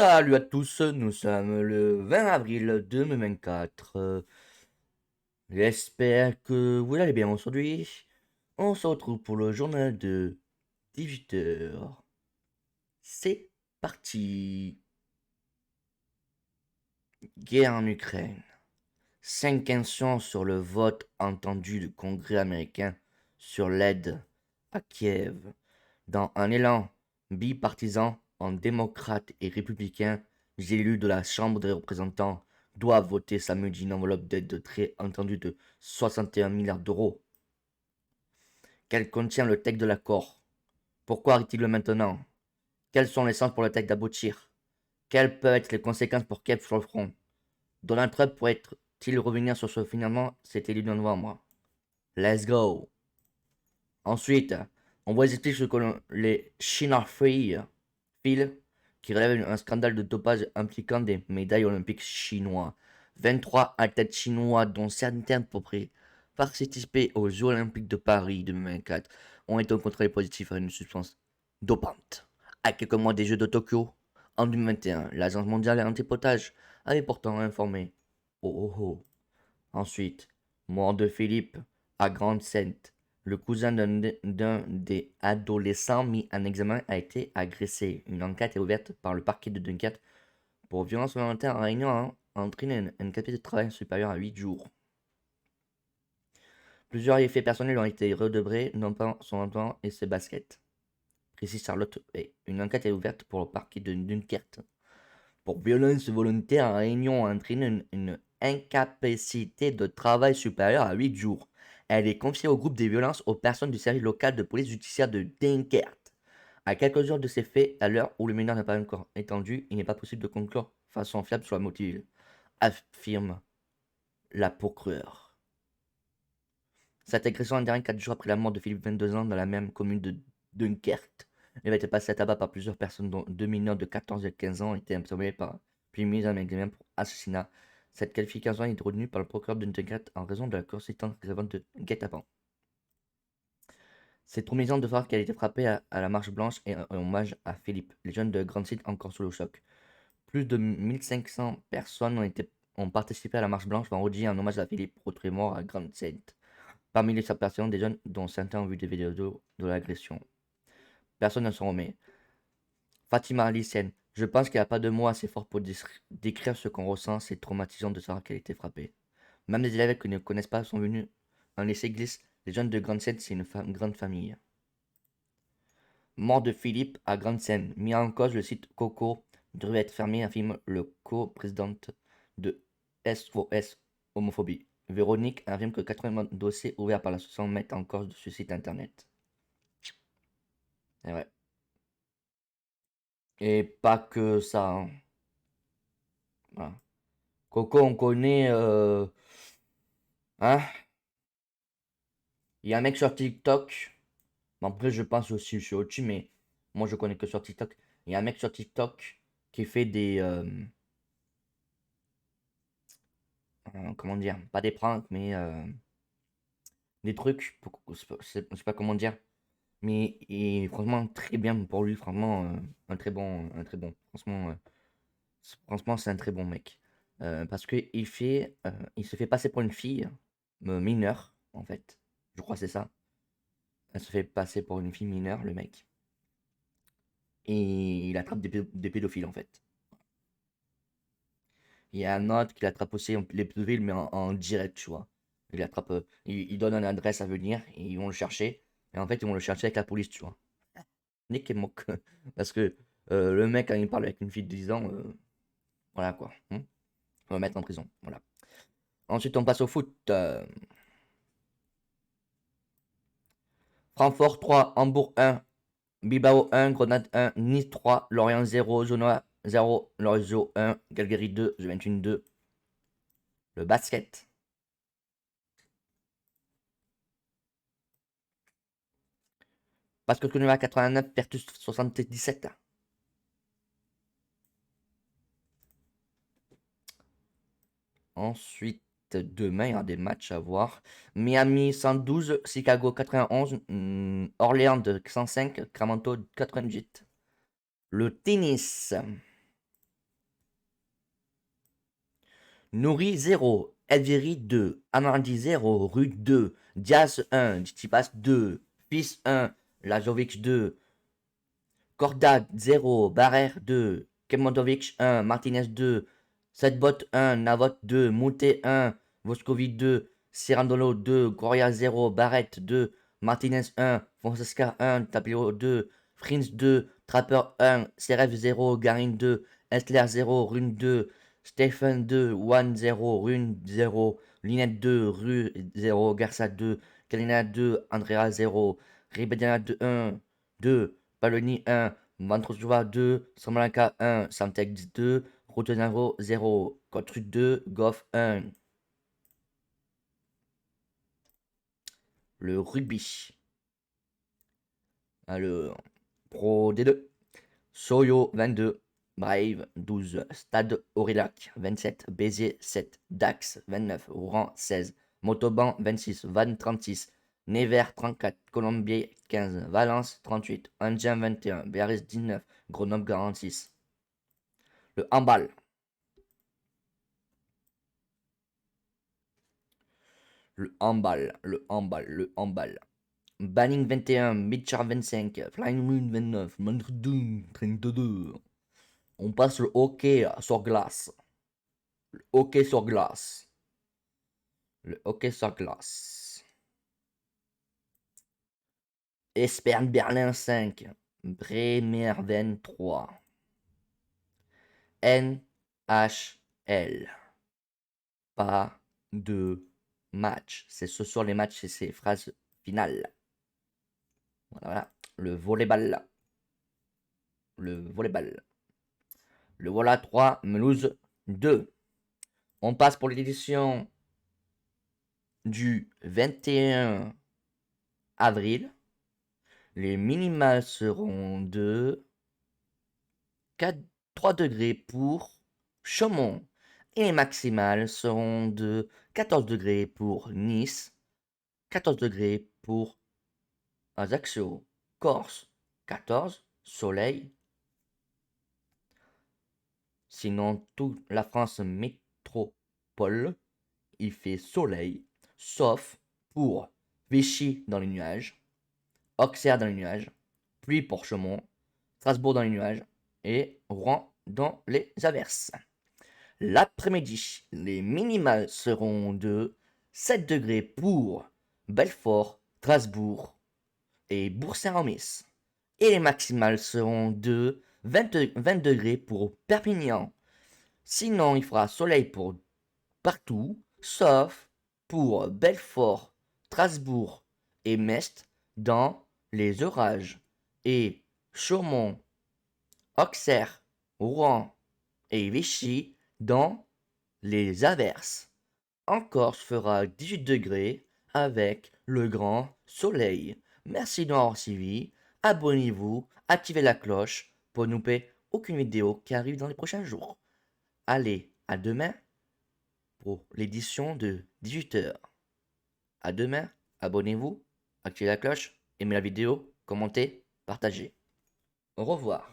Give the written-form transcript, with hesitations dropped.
Salut à tous, nous sommes le 20 avril 2024. J'espère que vous allez bien aujourd'hui. On se retrouve pour le journal de 18 heures. C'est parti. Guerre en Ukraine. 5 questions sur le vote entendu du Congrès américain sur l'aide à Kiev. Dans un élan bipartisan en démocrates et républicains, les élus de la Chambre des représentants doivent voter samedi une enveloppe d'aide de très entendue de 61 milliards d'euros. Quel contient le texte de l'accord? Pourquoi arrive-t-il maintenant? Quelles sont les chances pour le texte d'aboutir? Quelles peuvent être les conséquences pour Kiev sur le front? Donald Trump pourrait-il revenir sur ce finalement cet élu de novembre? Let's go! Ensuite, on voit expliquer ce que les China Free Phil, qui révèle un scandale de dopage impliquant des médailles olympiques chinois. 23 athlètes chinois, dont certains pourraient participer aux Jeux olympiques de Paris 2024, ont été contrôlés positifs à une substance dopante. À quelques mois des Jeux de Tokyo, en 2021, l'Agence mondiale anti-potage avait pourtant informé. Oh oh oh. Ensuite, mort de Philippe à Grande-Sainte. Le cousin d'un des adolescents mis en examen a été agressé. Une enquête est ouverte par le parquet de Dunkerque pour violence volontaire en réunion a entraîné une capacité de travail supérieure à 8 jours. Plusieurs effets personnels ont été redoublés, non pas son emploi et ses baskets. Précise Charlotte et une enquête est ouverte pour le parquet de Dunkerque pour violence volontaire en réunion entraîne une incapacité de travail supérieure à 8 jours. Elle est confiée au groupe des violences aux personnes du service local de police judiciaire de Dunkerque. À quelques heures de ces faits, à l'heure où le mineur n'a pas encore étendu, il n'est pas possible de conclure façon fiable sur la motive, affirme la procureure. Cette agression intervient 4 jours après la mort de Philippe, 22 ans, dans la même commune de Dunkerque. Il a été passé à tabac par plusieurs personnes, dont 2 mineurs de 14 et 15 ans, étaient interpellés puis mis en examen pour assassinat. Cette qualification est retenue par le procureur de Dunkerque en raison de la consistance grévante de guet-apens. C'est traumatisant de voir qu'elle a été frappée à la marche blanche et un hommage à Philippe. Les jeunes de Grand Site encore sous le choc. Plus de 1500 personnes ont participé à la marche blanche vendredi en hommage à Philippe, retrouvé mort à Grand Site. Parmi les personnes, des jeunes dont certains ont vu des vidéos de l'agression. Personne ne s'en remet. Fatima Alicienne, je pense qu'il n'y a pas de mots assez forts pour décrire ce qu'on ressent, c'est traumatisant de savoir qu'elle a été frappée. Même les élèves qui ne connaissent pas sont venus en laisser glisse. Les jeunes de Grande-Seine, c'est une grande famille. Mort de Philippe à Grande-Seine, mis en cause le site Coco devrait être fermé, affirme le co-présidente de SOS Homophobie. Véronique affirme que 80 dossiers ouverts par l'association mettent en cause ce site internet. C'est vrai. Et pas que ça. Hein. Voilà. Coco, on connaît. Hein? Il y a un mec sur TikTok. Bon, après, je pense aussi sur YouTube, mais moi, je connais que sur TikTok. Il y a un mec sur TikTok qui fait des. Comment dire? Pas des pranks, mais des trucs. Je sais pas comment dire. Mais franchement, très bien pour lui. Franchement, un très bon. Un très bon. Franchement, c'est un très bon mec. Parce que il se fait passer pour une fille mineure, en fait. Je crois que c'est ça. Elle se fait passer pour une fille mineure, le mec. Et il attrape des pédophiles, en fait. Il y a un autre qui l'attrape aussi les pédophiles, mais en direct, tu vois. Il attrape, il donne une adresse à venir, et ils vont le chercher. Et en fait, ils vont le chercher avec la police, tu vois. Nick et moque. Parce que le mec, quand il parle avec une fille de 10 ans, voilà quoi. On va le mettre en prison. Voilà. Ensuite, on passe au foot. Francfort 3, Hambourg 1, Bilbao 1, Grenade 1, Nice 3, Lorient 0, Genoa 0, Lazio 1, Calgary 2, Juventus 2. Le basket. Parce que à 89, Pertus 77. Ensuite, demain, il y aura des matchs à voir. Miami 112, Chicago 91, Orléans 105, Cramanto 98. Le tennis. Nourri 0, Elviri 2, Amandi 0, Rude 2, Diaz 1, Tsitsipas 2, Fils 1, Lajovic 2, Cordat 0, Barrère 2, Kemodovic 1, Martinez 2, Setbot 1, Navot 2, Moutet 1, Voskovic 2, Cirandolo 2, Goria 0, Barrett 2, Martinez 1, Fonseca 1, Tapio 2, Frins 2, Trapper 1, Seref 0, Garin 2, Estler 0, Rune 2, Stephen 2, One 0, Rune 0, Linette 2, Rue 0, Garça 2, Kalina 2, Andrea 0, Ribediana 2, 1, 2, Paloni 1, Vantrosova 2, Samalanka 1, Samtex 2, Routenaro 0, Cotrut 2, Goff 1. Le rugby. Alors, Pro D2, Soyo 22, Brave 12, Stade Aurillac 27, Béziers 7, Dax 29, Rouen 16, Motoban 26, Vannes 36, Nevers 34, Colombier 15, Valence 38, Angers 21, Biarritz 19, Grenoble 46. Le handball. Le handball, le handball, le handball. Banning 21, Mitchell 25, Flying Moon 29, Mandroun 32. On passe le hockey sur glace. Le hockey sur glace. Le hockey sur glace. Espern Berlin 5, Bremerven 3. NHL. Pas de match. C'est ce soir les matchs et ces phrases finales. Voilà. Le volleyball. Le volleyball. Le voilà 3, Melouse 2. On passe pour l'édition du 21 avril. Les minimales seront de 3 degrés pour Chaumont. Et les maximales seront de 14 degrés pour Nice, 14 degrés pour Ajaccio, Corse, 14, Soleil. Sinon, toute la France métropole, il fait soleil, sauf pour Vichy dans les nuages, Auxerre dans les nuages, pluie pour Chaumont, Strasbourg dans les nuages et Rouen dans les averses. L'après-midi, les minimales seront de 7 degrés pour Belfort, Strasbourg et Bourg-Saint-Romis. Et les maximales seront de 20 degrés pour Perpignan. Sinon, il fera soleil pour partout, sauf pour Belfort, Strasbourg et Metz dans les orages. Et Chaumont, Auxerre, Rouen et Vichy dans les averses. En Corse fera 18 degrés avec le grand soleil. Merci d'avoir suivi. Abonnez-vous, activez la cloche pour ne louper aucune vidéo qui arrive dans les prochains jours. Allez, à demain pour l'édition de 18h. À demain, abonnez-vous, activez la cloche, aimez la vidéo, commentez, partagez. Au revoir.